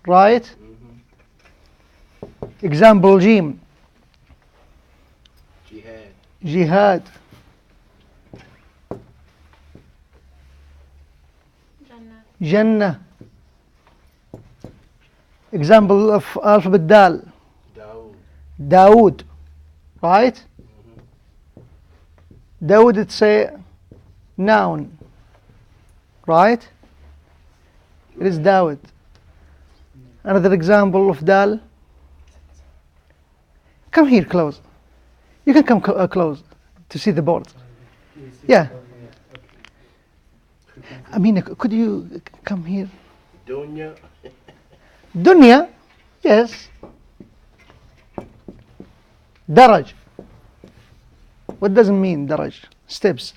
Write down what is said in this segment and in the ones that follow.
right? Example Jim. Jihad. Jihad. Jannah. Example of alphabet Dal. Dawood. Dawood, right? Dawood, it's a noun, right? It is Dawood. Another example of Dal. Come here close. You can come close to see the board. Yeah. I mean, could you come here? Dunya. Dunya, yes. Daraj. What does it mean, daraj? Steps.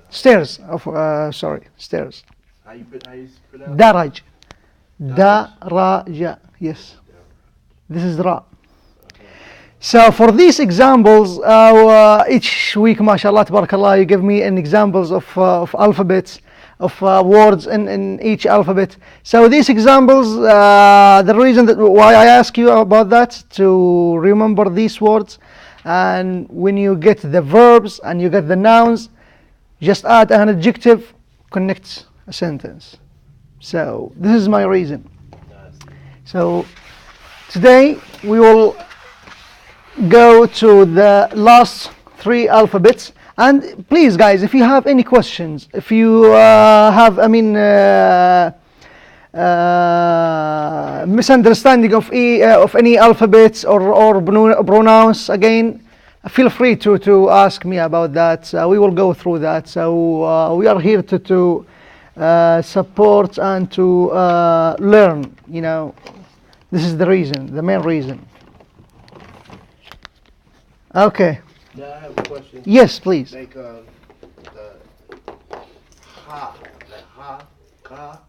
Stairs. Sorry, stairs. How you pronounce Daraj. Daraja. Yes. This is Ra. So for these examples, each week, mashallah, tabarakallah, you give me an examples of alphabets, of words in each alphabet. So these examples, the reason that why I ask you about that, to remember these words, and when you get the verbs and you get the nouns, just add an adjective, connect a sentence. So this is my reason. So today we will go to the last three alphabets, and please guys, if you have any questions, if you have misunderstanding of any alphabets or pronouns, again, feel free to ask me about that. We will go through that. So we are here to support and to learn, you know. This is the reason, the main reason. Okay. Now I have a question. Yes, please. Like the ha, ka.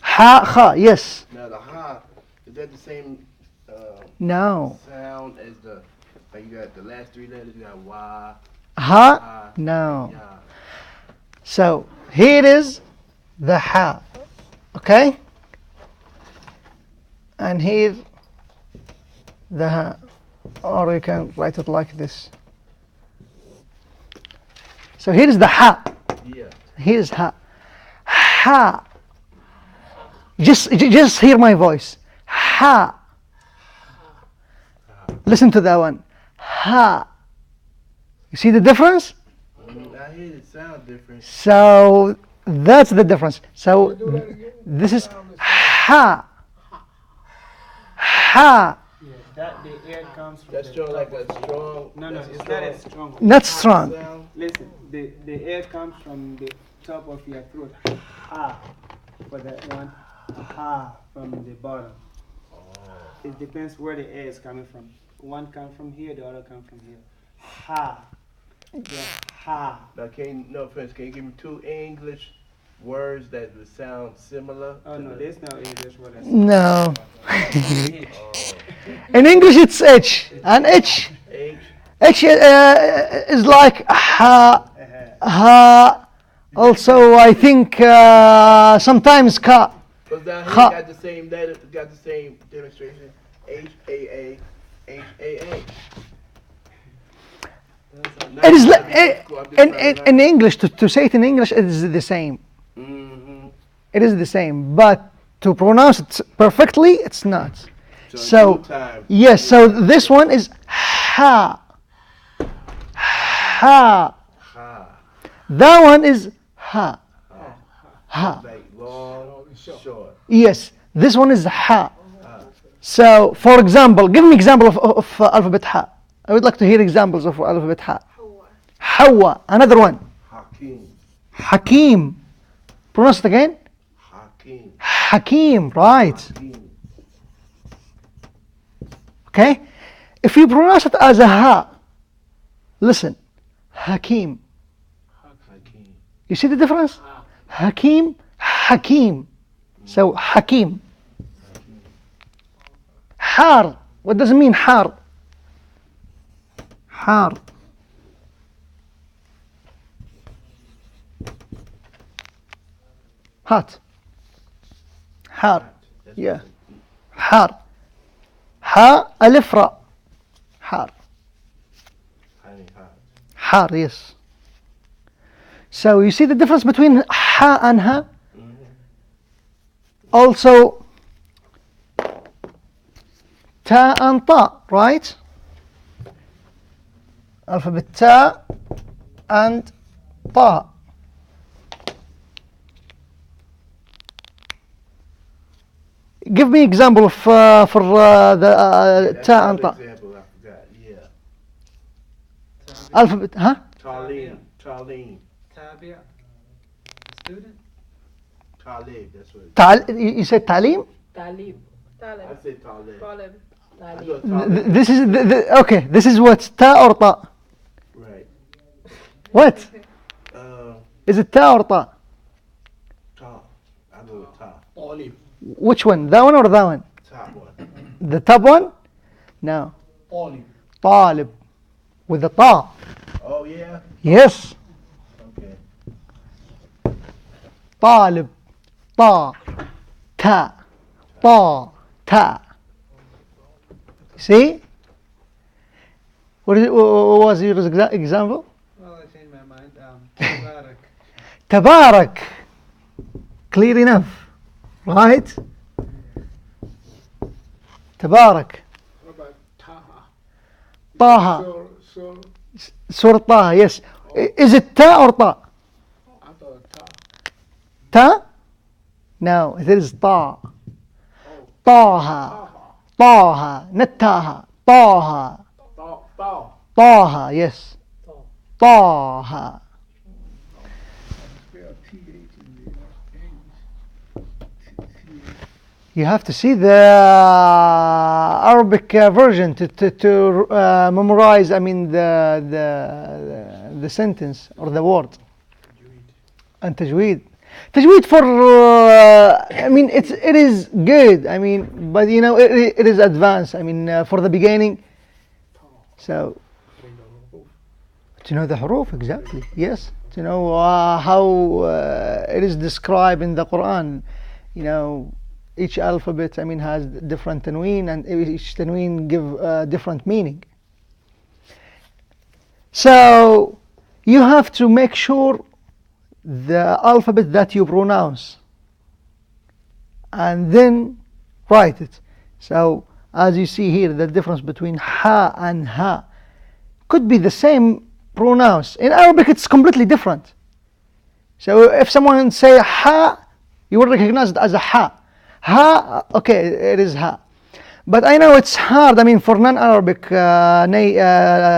Ha, yes. Now the ha, is that the same No. sound as the, like you got the last three letters, you got wa, Ha, no. ya. So here is the ha, okay? And here the ha, or you can write it like this. So here is the ha. Yeah. Here's ha. Ha. Just hear my voice. Ha. Listen to that one. Ha. You see the difference? I hear it sound different. So that's the difference. So this is ha. Ha. Yeah, that the air comes from. That's strong, like a strong. No, that's it's not as strong. Not strong. sound. Listen, the air comes from the top of your throat. Ha for that one. Ha from the bottom. It depends where the air is coming from. One comes from here, the other comes from here. Ha. Yeah, ha. Now, no offense, can you give me two English words that would sound similar? Oh no, there's no English word. That's No. H. In English it's H. And H. H. H is like ha. Ha. Also, I think sometimes ka. Because down here Ha. got the same letter, got the same demonstration. H-A-A, H-A-A. It is in English, to say it in English, it is the same. Mm-hmm. It is the same, but to pronounce it perfectly, it's not. So yes, so this one is ha. Ha. Ha. That one is ha. Ha. Like long, short. Yes, this one is ha. So, for example, give me example of alphabet ha. I would like to hear examples of alphabet ha. Hawa. Another one. Hakim. Hakim. Pronounce it again. Hakim. Hakim. Right. Hakim. Okay. If you pronounce it as a ha, listen. Hakim. Hakim. You see the difference? Hakim. Hakim. So Hakim. Har. What does it mean, har? Har. Hot. Har. Yeah. حار. حاء ألف راء. حار. Honey, hot. حار, yes. So you see the difference between ha and ha? Also, ta and ta, right? Alphabet ta and ta. Give me example of, for the That's ta and another ta. example I forgot. Yeah. Alphabet, huh? Talim. Talim. تابع. Student. Talib. That's what. You said talim? Talib. I Talib. said Talib. Talib. I Talib. thought Talib. This is okay. This is what, ta or ta? Right. What Uh, is it, ta or ta? Ta. I go with Ta. Olive. Which one? That one or that one? Top one. The top one? No. Olive. طالب with the ta. Oh yeah. Yes. Okay. طالب. ta. ta. ta. ta. See? What was your example? Well, I changed my mind. Mubarak. Tabarak. Clear enough. Right? Tabarak. What about Taha? Taha. Sur. Surah Taha, yes. Is it ta or ta? I thought Ta. Ta? No, it is ta. Oh. Taha. Taha. Taha. Not taha. Taha. Ta. Taha, yes. Taha. Spell TH in the English. You have to see the Arabic version to memorize, I mean, the sentence or the word. And tajweed. Tajweed for, I mean, it is good, I mean, but you know, it is advanced, I mean, for the beginning. So, to know the huruf, exactly, yes. To know how it is described in the Quran, you know, each alphabet, I mean, has different tanween, and each tanween give different meaning. So you have to make sure the alphabet that you pronounce, and then write it. So as you see here, the difference between ha and ha could be the same pronounce. In Arabic, it's completely different. So if someone say ha, you will recognize it as a ha. Ha, okay, it is ha. But I know it's hard, I mean, for non-Arabic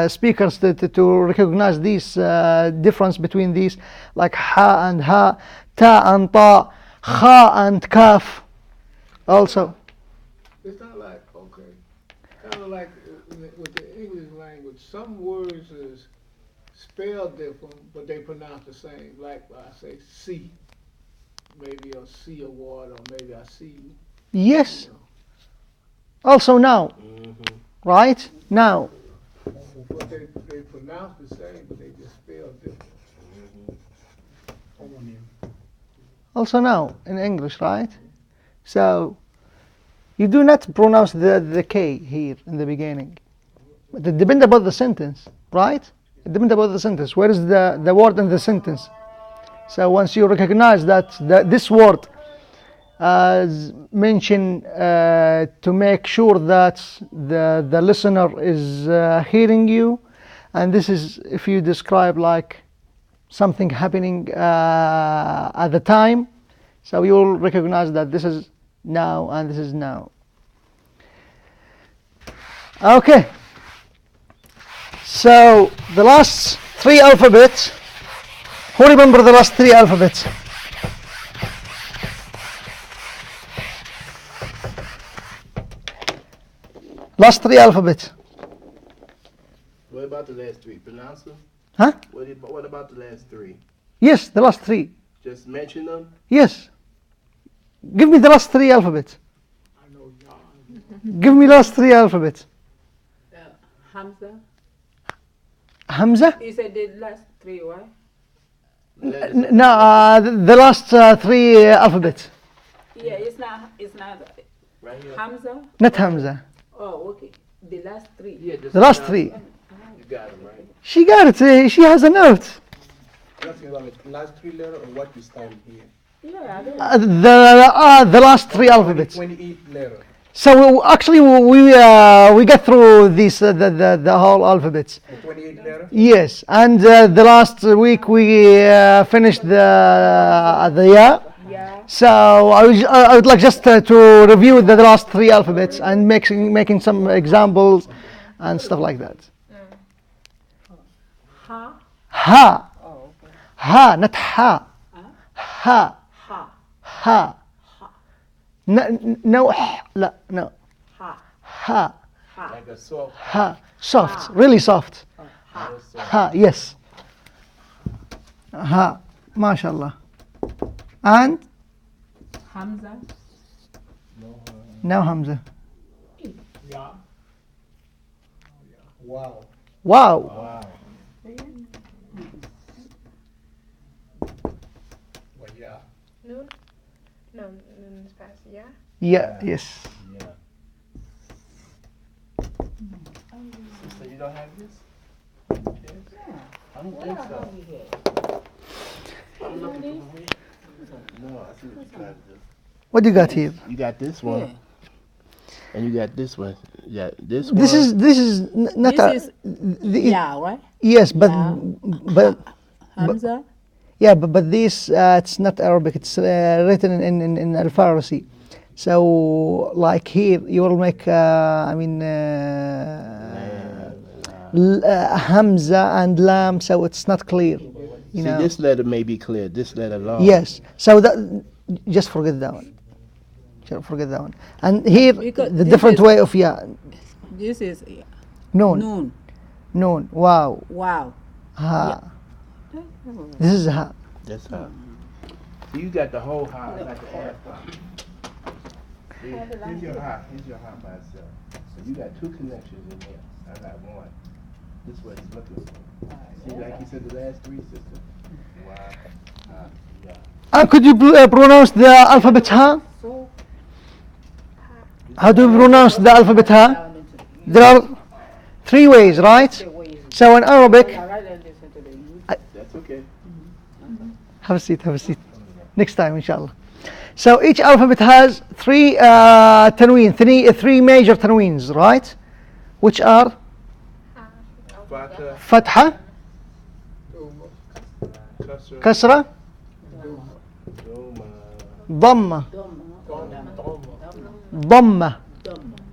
speakers to recognize this difference between these, like ha and ha, ta and ta, kha and kaf. Also, It's not like, okay, kind of like with the English language, some words is spelled different, but they pronounce the same. Like I say see, maybe I'll see a word, or maybe I see you. yes. Also now, right? Now. But they pronounce the same, but they just spell different. Also now in English, right? So you do not pronounce the K here in the beginning. But it depends about the sentence, right? It depends about the sentence. Where is the word in the sentence? So once you recognize that this word as mentioned to make sure that the listener is hearing you, and this is if you describe like something happening at the time, so you will recognize that this is now and this is now. Okay, so the last three alphabets, who remember the last three alphabets? Last three alphabets. What about the last three? Pronounce them? Huh? What about the last three? Yes, the last three. Just mention them? Yes. Give me the last three alphabets. I know y'all. Give me last three alphabets. Hamza. Hamza? You said the last three, what? No, the last three alphabets. Yeah, it's not. Right. right here. Hamza? not Hamza. Oh, okay. The last three. Yeah, just The last three. You got it right. She got it. She has a note. Nothing about the last three letters or what you started here. Yeah, I don't The last three alphabets. 28 letters. So actually we got through this the whole alphabets. The 28 letters? Yes, and the last week we finished the ya. Yeah. So I would like just to review the last three alphabets and making some examples and stuff like that. Ha. Ha, Oh, okay. ha, not ha. Ha, Ha. ha. No, لا, no. Ha. Ha, Ha. Like a soft. ha. Soft, really soft. Ha. Ha, yes. Ha, mashallah. And Hamza. now Hamza. Yeah. Wow. Wow. Wow. Well, yeah. Noon? No, noon is past, yeah? Yeah, yes. Yeah. So you don't have this? Yes? I don't think so. I'm looking for me. No, I see what you tried to do. What do you got here? You got this one. And you got this one. Yeah, this one. This is not This a, is yeah, right? yes, but Yeah. but Hamza. yeah, but this it's not Arabic. It's written in Al-Farsi. So like here you will make Hamza and Lam. So it's not clear. You See, know. this letter may be clear. This letter long. Yes. So that just forget that one. Just forget that one. And here Because the this different is- way of yeah. This is Noon. noon. Noon. Wow. Wow. Ha. This is ha. That's how. So you got the whole high, like the air pop. See, here's your high. Here's your high by itself. So you got two connections in there. I got one. This is what he's looking for. See, like you said, the last three systems. Wow. Yeah. Could you pronounce the alphabet ha? So How do you pronounce the alphabet ha? There are three ways, right? So in Arabic, That's okay. have a seat, have a seat. Next time, inshallah. So each alphabet has three tanween, three major tanweens, right? Which are Fatah, fatha, Kasra, kasra, Doma, dhamma,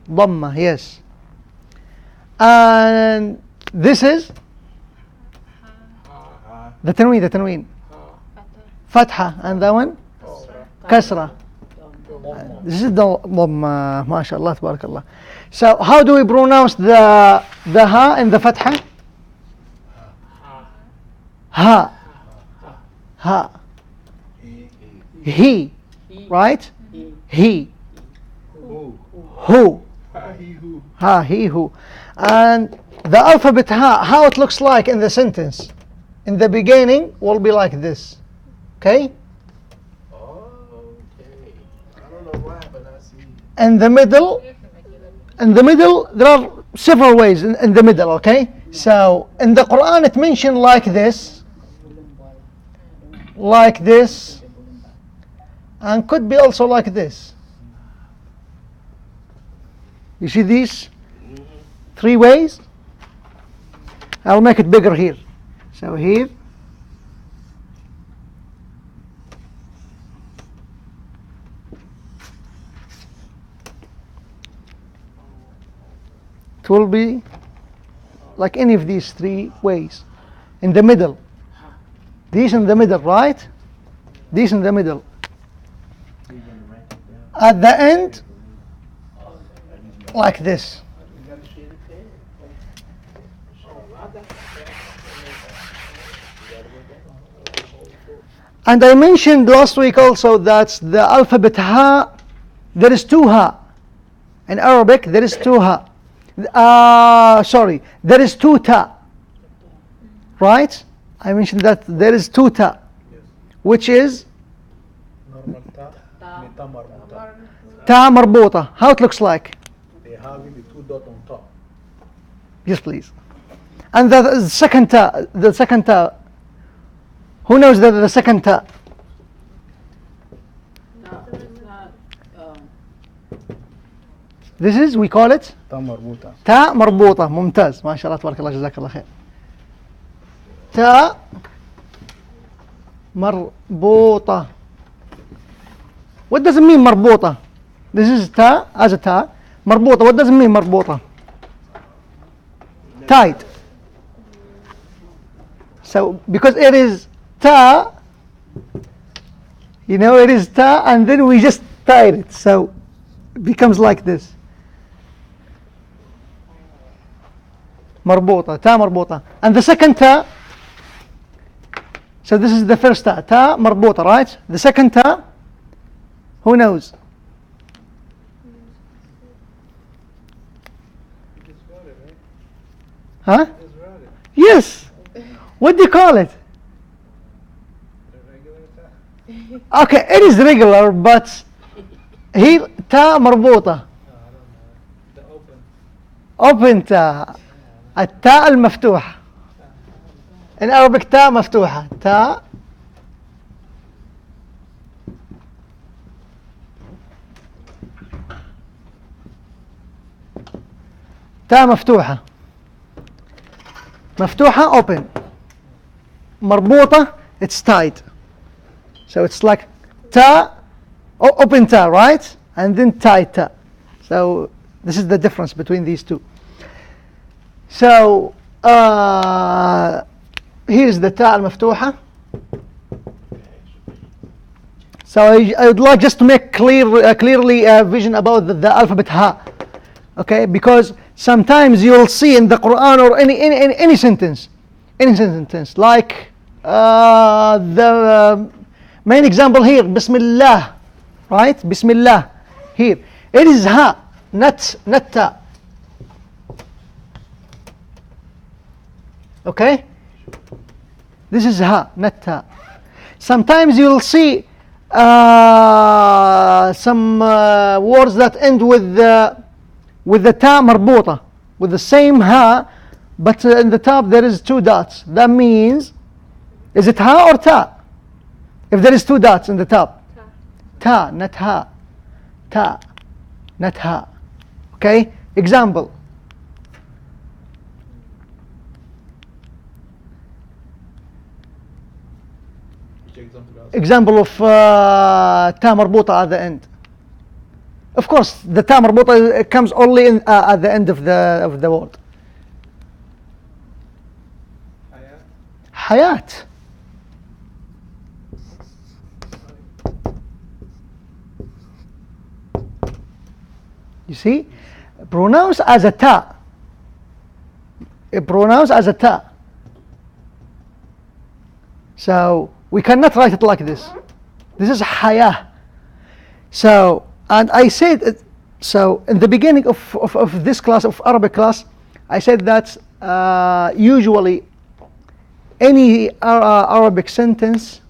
dhamma, yes. And this is the tanween, fatha, and that one kasra. This is the dhamma, mashallah, tabarakallah. So how do we pronounce the ha and the fatha? Ha, ha, he, right? He, who, ha, he, who. And the alphabet ha, how it looks like in the sentence. In the beginning will be like this, okay? Okay. I don't know why, but I see. In the middle, there are several ways in the middle, okay? So in the Quran it mentioned like this, and could be also like this. You see these three ways? I'll make it bigger here. So here, it will be like any of these three ways. In the middle. These in the middle, right? These in the middle. At the end, like this. And I mentioned last week also that the alphabet ha, there is two ha. In Arabic, there is two ha. There is two ta. Right? I mentioned that there is two ta, which is Ta marbuta. How it looks like? They have the two dots on top. Yes, please. And the second ta. Who knows the second ta? No, it's not. This is, we call it Ta marbuta. تا مربوطة. ممتاز ما شاء الله تبارك الله جزاك الله خير. تا مربوطة. What does it mean مربوطة? This is تا as a ta. مربوطة. What does it mean مربوطة? Tied. So because it is ta, you know, it is ta, and then we just tied it. So it becomes like this. مربوطة. تا مربوطة. And the second ta. So this is the first ta. Ta مربوطة, right? The second ta. Who knows? Huh? Yes. What do you call it? Okay, it is regular, but here ta مربوطة. Open ta. التاء المفتوحة. In Arabic تاء مفتوحة. تاء تاء مفتوحة. مفتوحة open. مربوطة it's tied. So it's like ta, open ta, right? And then tied ta. So this is the difference between these two. So here's the ta al-maftuha. So I would like just to make clearly vision about the alphabet ha. Okay, because sometimes you'll see in the Quran or any sentence, like the main example here, Bismillah, right? Bismillah. Here it is ha, not ta. Okay, this is ha, not ta. Sometimes you'll see some words that end with the ta marbuta, with the same ha, but in the top there is two dots. That means, is it ha or ta? If there is two dots in the top, ta, not ha, ta, not ha. Okay, example. Example of ta marbuta at the end. Of course, the ta marbuta comes only at the end of the word. Hayat. You see, pronounced as a ta. Pronounced as a ta. So we cannot write it like this. This is hayah. So, and I said, so in the beginning of this class, of Arabic class, I said that usually any Arabic sentence,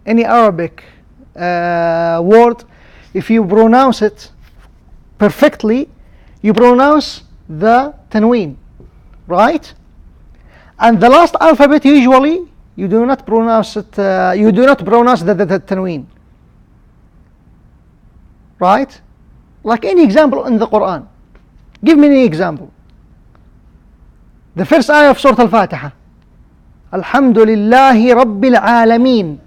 any Arabic word, if you pronounce it perfectly, you pronounce the tanween, right? And the last alphabet usually you do not pronounce it. You do not pronounce the tanween, right? Like any example in the Quran. Give me any example. The first ayah of Surah Al-Fatiha. Alhamdulillahi Rabbil Alameen.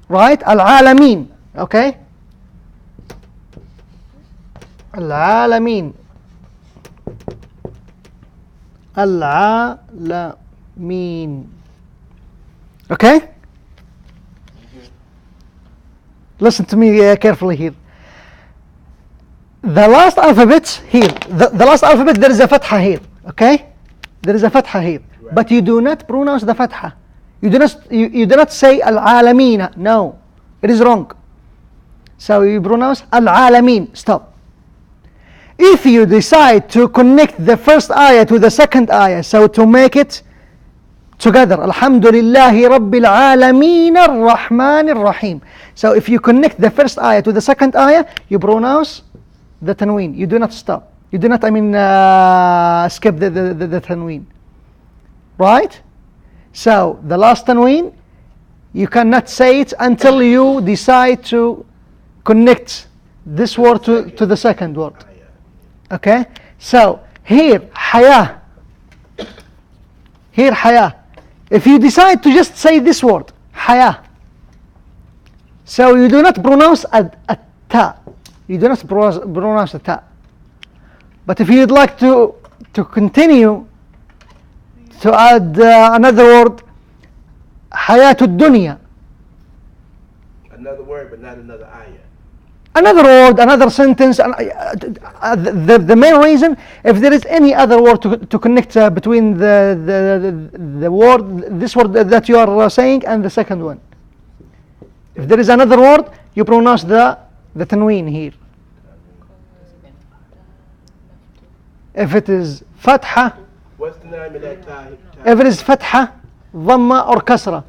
Right? Al-Alameen. Okay? Al-Alameen. Al-Alameen. Okay? Listen to me carefully here. The last alphabet here, the last alphabet, there is a fatha here. Okay? There is a fatha here. Right. But you do not pronounce the fatha. You do not say al-alameen. No. It is wrong. So you pronounce al-alameen. Stop. If you decide to connect the first ayah to the second ayah, so to make it together. Alhamdulillahi Rabbil Alameen Ar-Rahman Ar-Rahim. So if you connect the first ayah to the second ayah, you pronounce the tanween. You do not stop. You do not, skip the tanween. Right? So the last tanween, you cannot say it until you decide to connect this word to the second word. Okay? So here, hayah. Here, hayah. If you decide to just say this word, hayah, so you do not pronounce a ta. You do not pronounce a ta. But if you'd like to continue to add another word, hayatud dunya. Another word, but not another ayah. Another word, another sentence. The main reason, if there is any other word to connect between the word, this word that you are saying, and the second one. If there is another word, you pronounce the tanween here. If it is fatha, What's the name of that tie? if it is fatha, dhamma or kasra.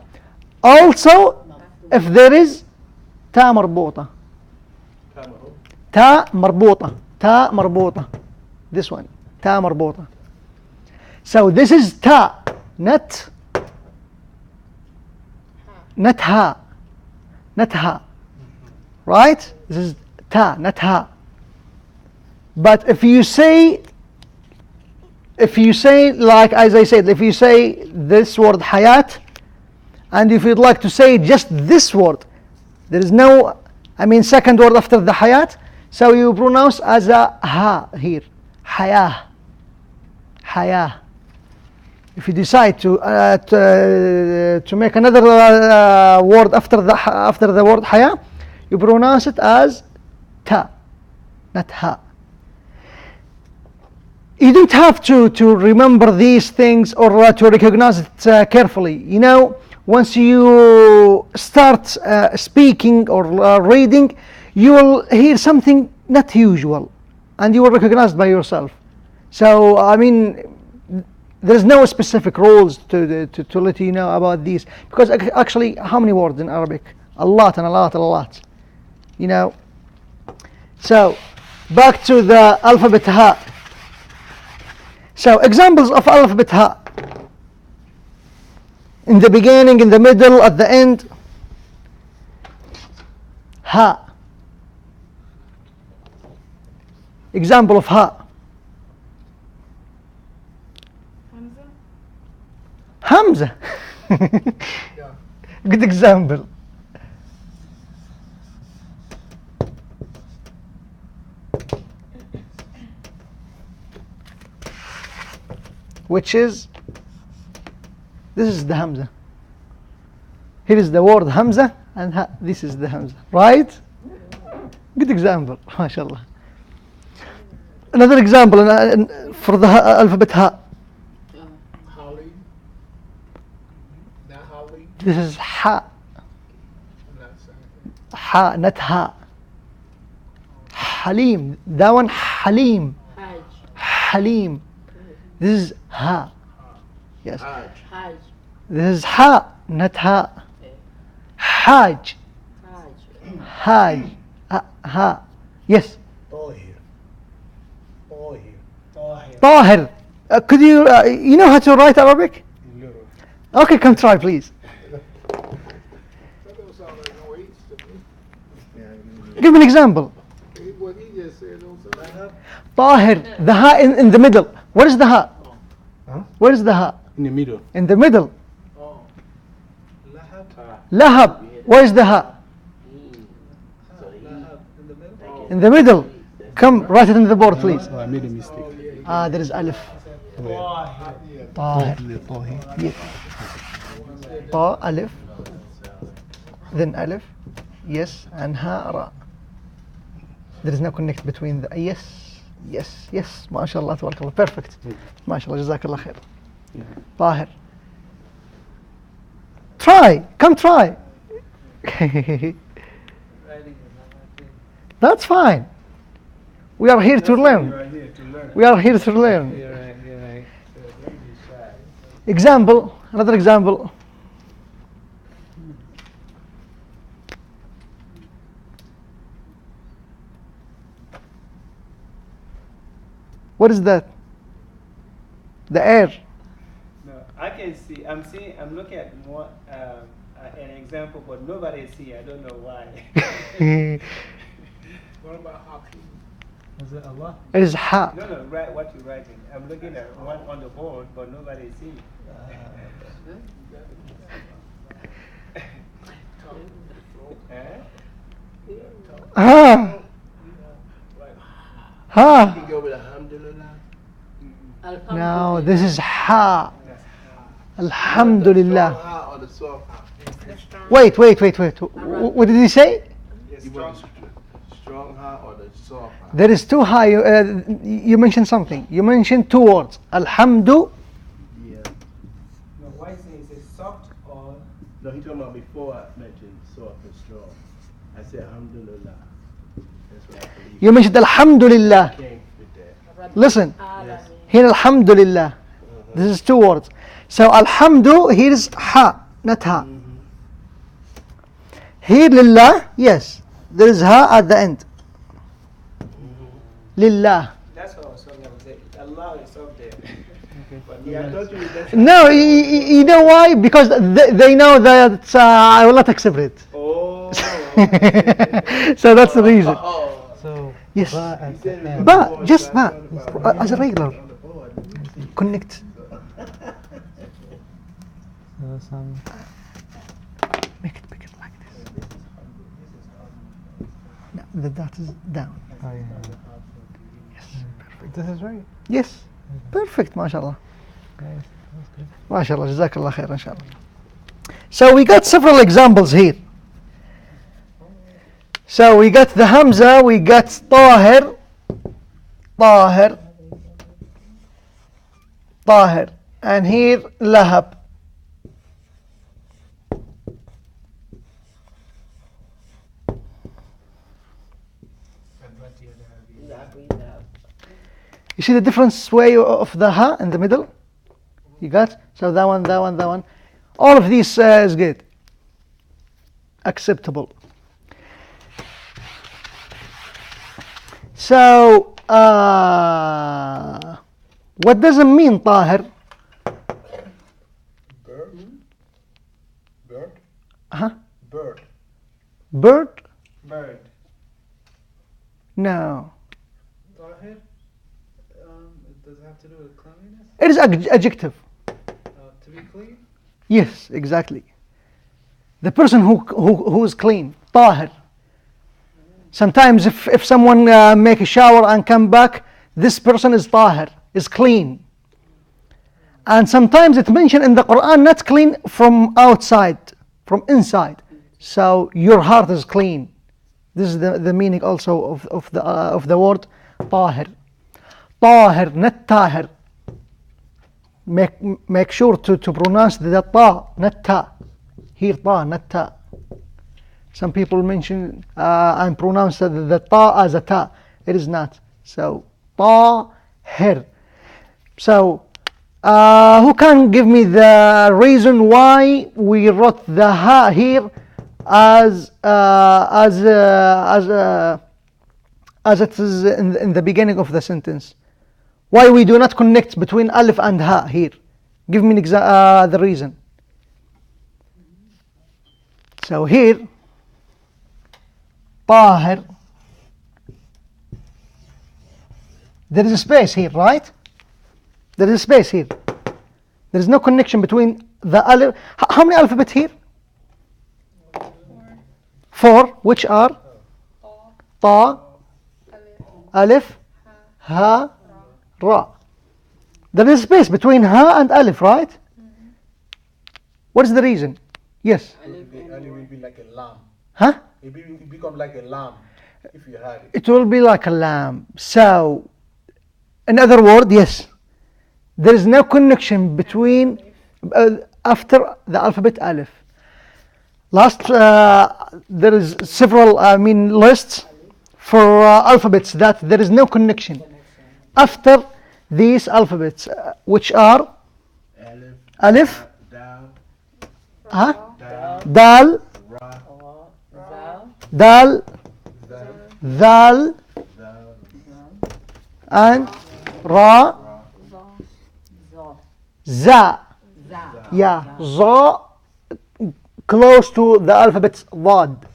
Also, if there is ta marbuta. تا مربوطة تا مربوطة this one تا مربوطة. So this is ta, not ha, not ha, right? This is ta, not ha. But if you say like as I said, if you say this word hayat, and if you'd like to say just this word, there is no second word after the hayat, so you pronounce as a ha here, hayah, hayah. If you decide to make another word after the word hayah, you pronounce it as ta, not ha. You don't have to remember these things or to recognize it carefully. You know, once you start speaking or reading, you will hear something not usual, and you will recognize it by yourself. So there is no specific rules to let you know about these, because actually, how many words in Arabic? A lot and a lot and a lot. You know. So back to the alphabet ha. So examples of alphabet ha. In the beginning, in the middle, at the end. Ha. Example of ha. Hamza. Good example. Which is, this is the Hamza. Here is the word Hamza, and this is the Hamza, right? Good example, mashallah. Another example for the alphabet ha. Holly. Not Holly. This is ha. I'm not saying. Ha, not ha. Halim. That one Halim. Hajj. Halim. This is ha. Yes. Hajj. Hajj. This is ha, not ha. Hajj. Hajj. Hajj. Ha. Yes. طاهر طاهر Tahir. Could you, you know how to write Arabic? little Okay, come try, please. That don't sound like no H to me. Give me an example. What he just said don't sound like. Tahir. The ha in the middle. What is the ha? Huh? Where is the ha? in the middle. In the middle. Oh. Lahab. Where is the ha? In the middle. Come, write it on the board, please. Oh, I made a mistake. There is alif. Tahir. طاهر Yes. Ta, alif. Then alif. Yes. And ha, ra. There is no connect between the. Yes. MashaAllah, tabarakallah. Perfect. MashaAllah, jazakallah khair. Tahir. Try. Come try. That's fine. We are here to learn. We are here to learn. Example, Another example. What is that? The air. No, I can see. I'm looking at one, an example, but nobody is here. I don't know why. What about Hakeem? Is it Allah? It is ha. No, no, write what you're writing. I'm looking at one on the board, but nobody is here. Eh? Ha. Ha. You can go with alhamdulillah. No, this is ha. That's Alhamdulillah. Strong ha or the soft ha? Wait. What did he say? yes, You strong. want strong ha or the soft ha? There is two ha. You mentioned something. You mentioned two words. Alhamdu. Yeah. No, why is it soft or No, he talking about before I mentioned soft and strong. I said alhamdulillah. That's what I believe. You mentioned Alhamdulillah. Came with that. Listen. Alamin. Here Alhamdulillah. This is two words. So Alhamdu, here is ha, not ha. Here Lillah, yes. There is ha at the end. Lillah. that's what I was talking about. Allah is up there. But Yeah, I thought you were that's No, you know why? Because they know that I will not accept it. Oh. So that's the reason. Oh. So, Yes. ba and He said it and. Ba, before, just so I ba. thought about As a regular. on the board. Connect. Some. Make it bigger like this. No, the dot is down. Oh, yeah. Yes. This is right. Yes. Perfect, mashallah. Guys, that's good. MashaAllah, Jazakallah khair, inshallah. So we got several examples here. So we got the Hamza, we got Tahir, and here Lahab. You see the difference way of the ha in the middle? You got? So that one. All of these is good. Acceptable. So, what does it mean, Tahir? Bird? Bird? Huh? Bird. Bird? Bird. No. Tahir? Does it have to do with cleanliness? It is adjective. To be clean? Yes, exactly. The person who is clean, Tahir. Sometimes if someone make a shower and come back, this person is Tahir, is clean. And sometimes it's mentioned in the Quran, not clean from outside, from inside. So your heart is clean. This is the meaning also of the word Tahir. Tahir, not Tahir. Make sure to pronounce the ta, not ta. Here ta, not ta. Some people mention and pronounce the ta as a ta. It is not. So Tahir. So who can give me the reason why we wrote the ha here as it is in the beginning of the sentence? Why we do not connect between alif and ha here? Give me the reason. So here, Tahir. There is a space here, right? There is a space here. There is no connection between the alif. How many alphabet here? 4, which are Ta, Alif, Ha, Ra. There is space between Ha and Alif, right? What is the reason? Yes. Ali will be like a lamb. Huh? It become like a lamb if you had it. It will be like a lamb. So, in other words, yes, there is no connection between after the alphabet Alif. Last, there is several, lists for alphabets that there is no connection after these alphabets, which are Alif, Alif, Dal, Huh? Dal, Dal, Ra, Dal, Zal, Dal, Zal, and Ra, Za. Yeah, Za, close to the alphabet Wad.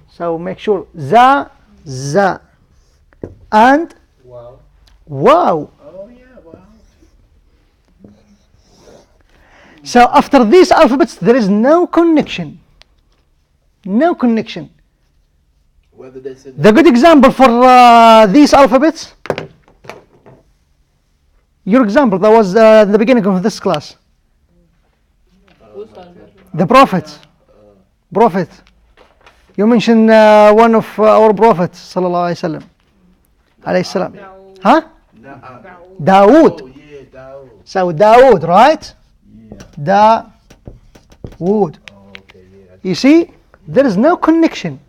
So make sure Za, Za, and Wow. Wow. Oh yeah, wow. So after these alphabets, there is no connection. No connection. Whether they said The good example for these alphabets, your example that was in the beginning of this class. The prophets. Prophet. You mentioned one of our prophets, sallallahu alaihi wasallam. Alayhi salam. Huh? Dawood. Oh yeah, Dawood. So Dawood, right? Yeah. Dawood. Oh, okay, yeah. You see, there is no connection.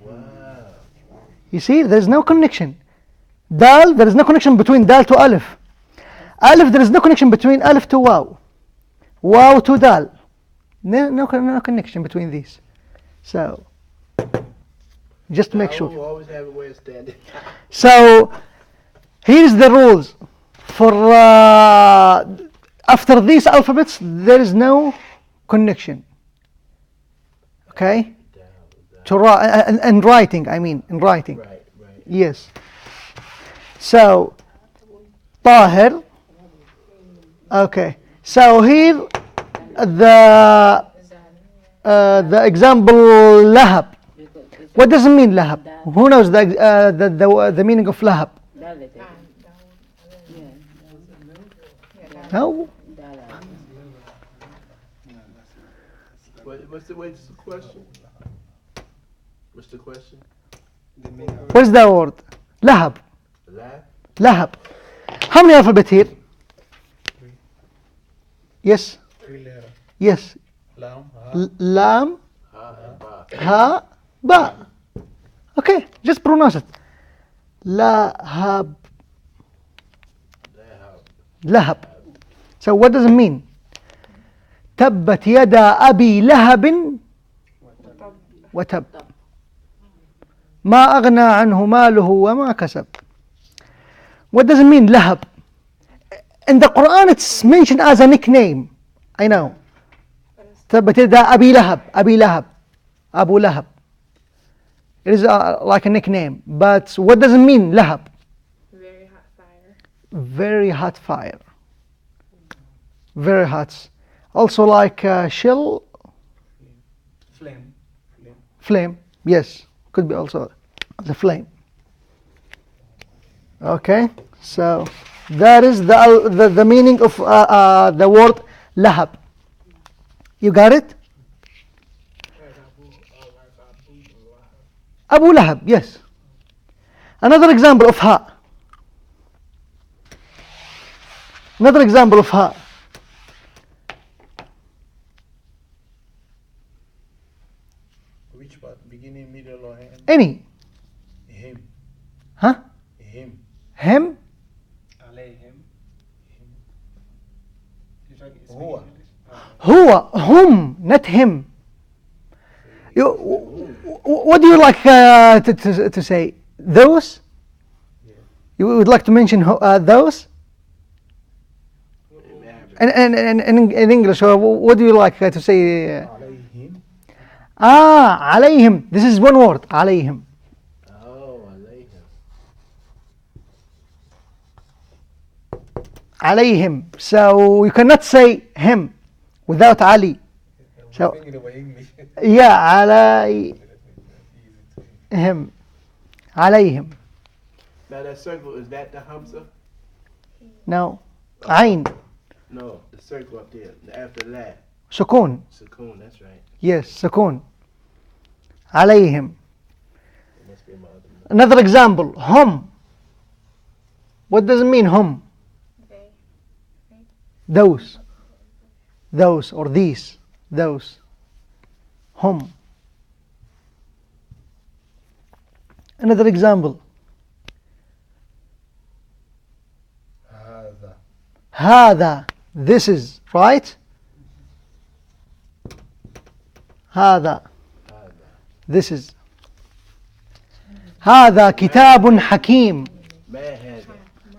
Wow. You see, there is no connection. Dal, there is no connection between Dal to Alif. Alif, there is no connection between Alif to Waw. Waw to Dal. No connection between these. So, just make Dawood sure. always have a way of standing. So, here's the rules. For after these alphabets, there is no connection. Okay? To and writing, I mean, in writing. Right, right. Yes. So, Tahir. Okay. So here, the example Lahab. What does it mean Lahab? Who knows the meaning of Lahab? No. What's the question? What's the question? What's the word? Lahab. Laugh? Lahab. How many alphabet here? Yes. 3 letter. Yes. Lam. Lam. Ha and ba. Ha. Ba. Okay. Just pronounce it. Lahab. Lahab. So what does it mean? تبت يدا أبي لهب وتب ما أغنى عنه ماله وما كسب. What does it mean Lahab? In the Quran it's mentioned as a nickname. I know. تبت يدا أبي لهب أبي لهب أبو لهب. It is like a nickname. But what does it mean Lahab? Very hot fire. Very hot fire. Very hot. Also like shell, Flame. flame. Yes, could be also the flame. Okay, so that is the meaning of the word lahab. You got it? Abu Lahab, yes. Another example of ha. Another example of ha. Which part? Beginning, middle, or end? Any. Him. Huh? Him. Him. Alayhim. You're talking Huwa. English? Huwa. Hum. Not him. What do you like to say? Those? You would like to mention those? And in English, what do you like to say? Alayhim. Alayhim. This is one word. Alayhim. Oh, alayhim. Alayhim. So you cannot say him without Ali. So Thinking about English. yeah, alayhim. Alayhim. Now that circle, is that the Hamza? No. Ain. No, the circle up there. After that. Sukun. Sukoon, that's right. Yes, sukun. Alayhim. It must be my other one. Another example. Hum. What does it mean hum? They. Those. Those or these. Those. Hum. Another example. Hadha. Hada. This is, right? هذا. هذا. This is. هذا كتاب حكيم. ما هذا.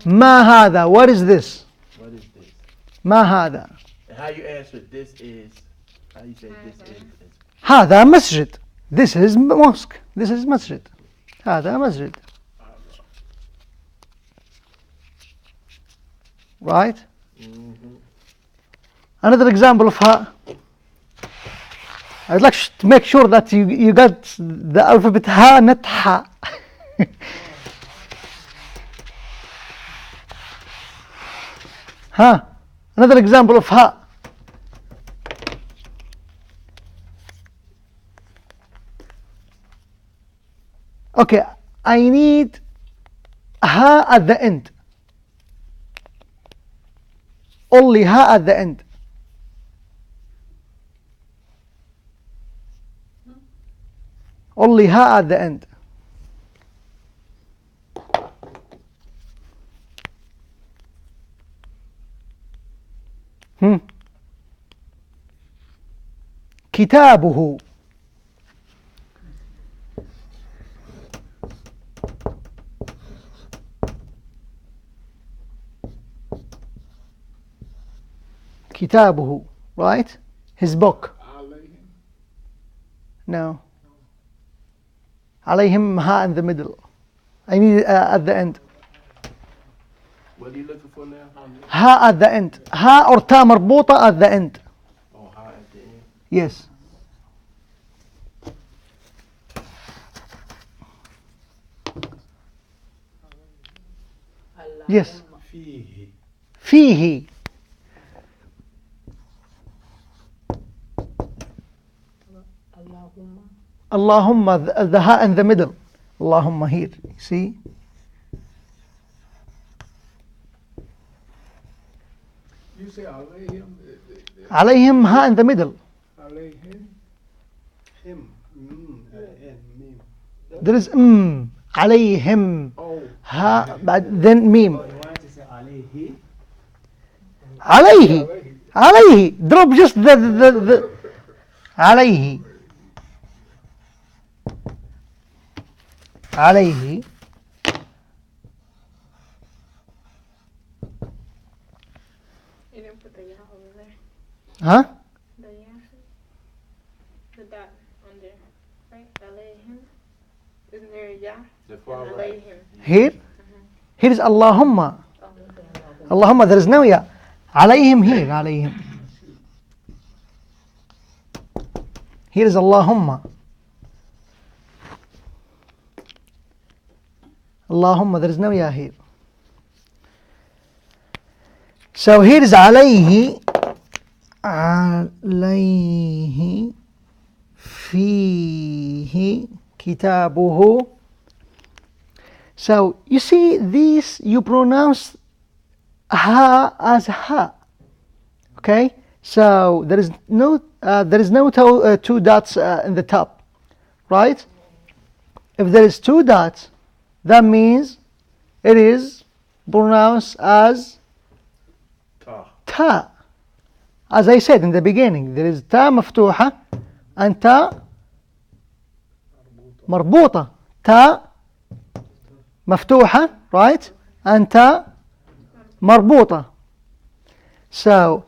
ما هذا. What is this? What is this? ما هذا. And how you answer this is, how you say this is هذا مسجد. This is mosque. This is مسجد. هذا مسجد. Right? Another example of ha. I'd like to make sure that you got the alphabet ha, not ha. Ha. Another example of ha. Okay, I need ha at the end. Only ha at the end. Only ha at the end. كتابه. كتابه, right? His book. عليهم. No. عليهم ha in the middle. I need it at the end. What are you looking for now? Ha at the end. Ha or ta مربوطة at the end. Oh, how at the end? Yes. Yes. فيه. فيه. Allahumma, the ha in the middle. Allahumma here. See? You say عليهم. عليهم ha in the middle. عليهم. Him. Mim. There is عليهم. Oh. Ha, but then mim. Oh, you want to say alayhi? عليه. عليه. Drop just the عليه. عليه. You didn't put the ya over there. Huh? The ya. The dot on there. Right? Alayhim. Isn't there a ya? The far And right. alayhim. Here? Here is Allahumma. Allahumma, there is no ya. عليهم here. عليهم. Here is Allahumma. Allahumma, there is no ya here. So here is عليه. عليه. فيه. كتابه. So you see this, you pronounce ha as ha. Okay? So there is no two dots in the top. Right? If there is two dots, that means it is pronounced as Ta. ta. As I said in the beginning, there is ta مفتوحة and ta مربوطة. Ta مفتوحة, right? And ta مربوطة. So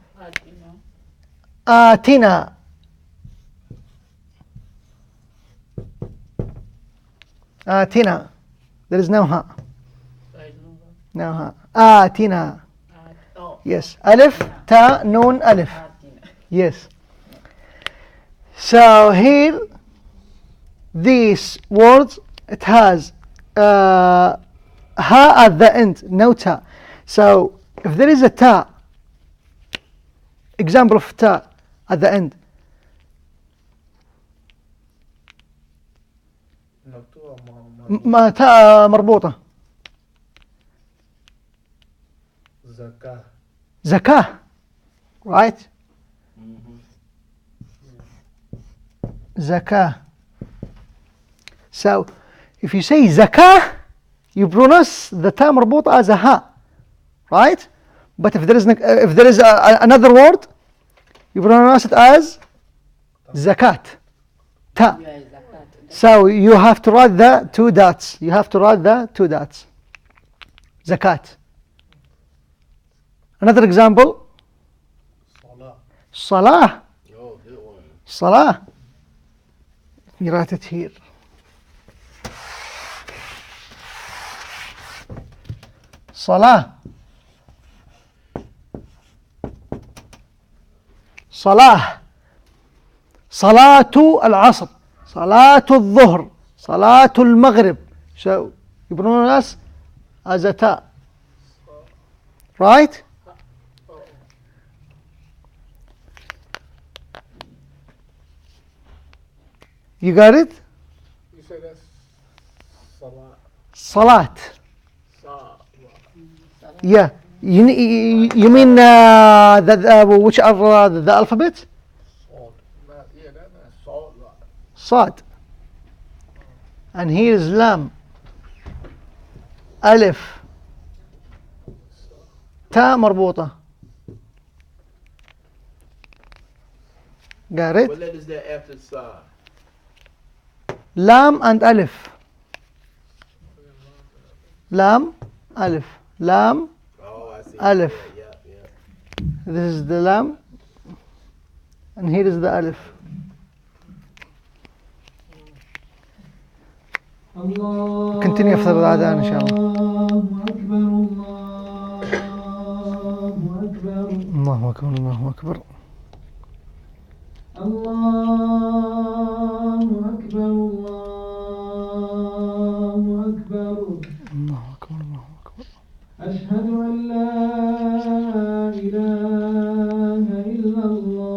آتنا. آتنا. There is no ha. No ha. آتنا. Yes. Alif, ta, noon, alif. Yes. So here, these words, it has ha at the end, no ta. So if there is a ta, example of ta at the end, ما تا مربوطة. زكاة. Zakah, right? Zakah. So if you say zakah, you pronounce the ta مربوطة as a ha, right? But if there is another word, you pronounce it as zakat. Ta. Yeah, zakat. So you have to write the two dots. You have to write the two dots. Zakat. Another example. Salah. Oh, good one. Salah. Let me write it here. Salah. صلاة صلاة العصر صلاة الظهر صلاة المغرب. So you pronounce as a ta. Right? You got it? You say that's salat. Salat. Sa. Yeah. You mean which are the alphabet? Salt. Yeah, that's not salt. Sad. And here is lam. Alif. Ta مربوطة. Got it? What letter is that after sa? Lam and alif. Lam, alif. Lam, Oh, I see. Alif. Yeah, yeah. this is the lam. And here is the alif. Continue after the adhan, inshallah. الله أكبر الله أكبر. الله أكبر الله أكبر. الله أكبر الله أكبر. أشهد أن لا إله إلا الله.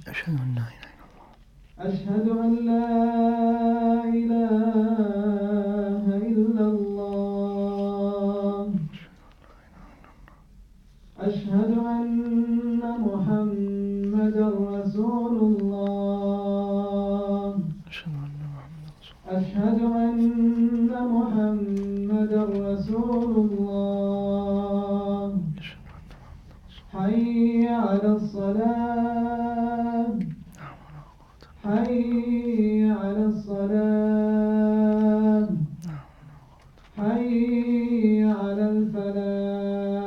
أشهد أن لا إله إلا الله. أشهد أن لا إله إلا الله. أشهد أن محمدا رسول الله. أشهد أن محمد أشهد أن رسول محمدا رسول الله. حي على الصلاة. حي على الصلاة. حي على الفلاح.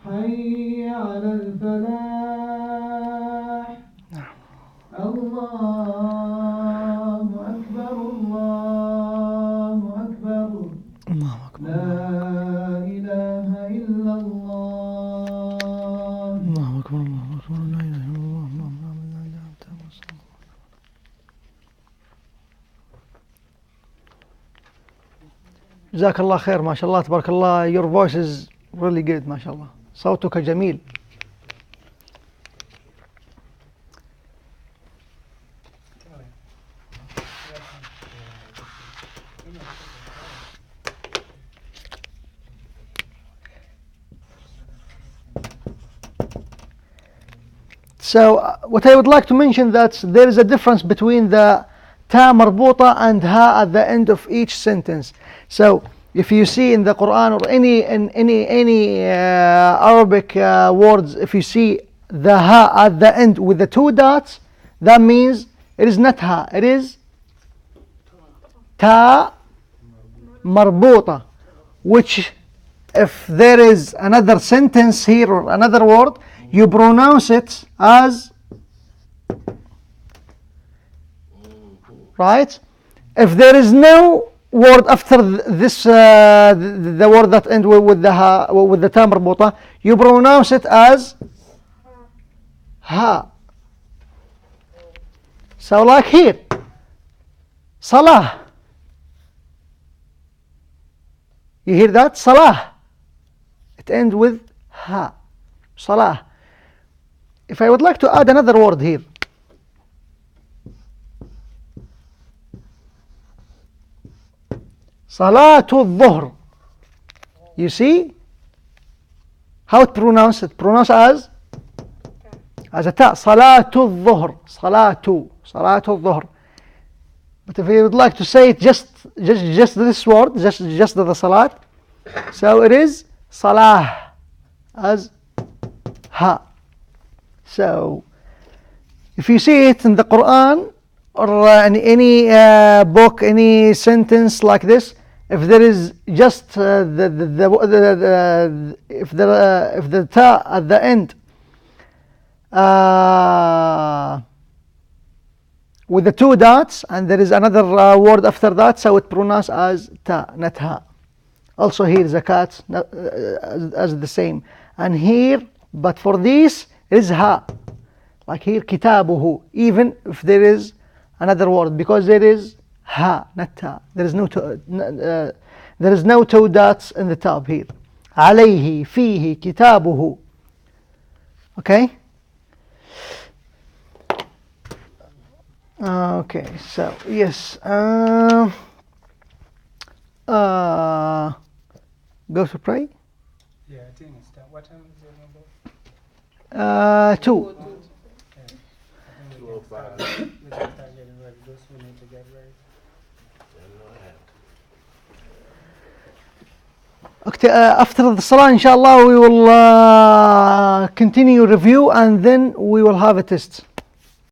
حي على الفلاح. الله أكبر الله أكبر. الله أكبر. لا إله إلا الله. الله أكبر الله أكبر. لا إله إلا الله. اللهم لا إله إلا أنت. جزاك الله خير. ما شاء الله تبارك الله. Your voice is really good. ما شاء الله. صوتك جميل. So what I would like to mention that there is a difference between the ta marbuta and ha at the end of each sentence. So if you see in the Quran or any Arabic words, if you see the ha at the end with the two dots, that means it is not ha, it is ta marbuta, which if there is another sentence here or another word, you pronounce it as right. If there is no word after this, the word that ends with the ha, with the ta marbuta, you pronounce it as ha. So like here, salah. You hear that? Salah. It ends with ha. Salah. If I would like to add another word here, Salatul Dhuhr. You see how it pronounced? It pronounced as a ta. Salatul Dhuhr. Salatul Dhuhr. But if you would like to say it just this word, just the salat, so it is salah as ha. So If you see it in the Quran or in any book, any sentence like this, if there is just if the ta at the end with the two dots and there is another word after that, so it pronounced as ta, not ha. Also here zakat as the same, and here, but for this it is ha, like here kitabuhu, even if there is another word, because there is ha, not ta. There is no two dots in the top here. عليه فيه كتابه. Okay. Okay. So yes. Go to pray. Yeah, I think it's time. What time is your number? 2. Okay. I think we can start getting ready. Those who need to get ready. Okay, after the salah, inshallah, we will continue review and then we will have a test.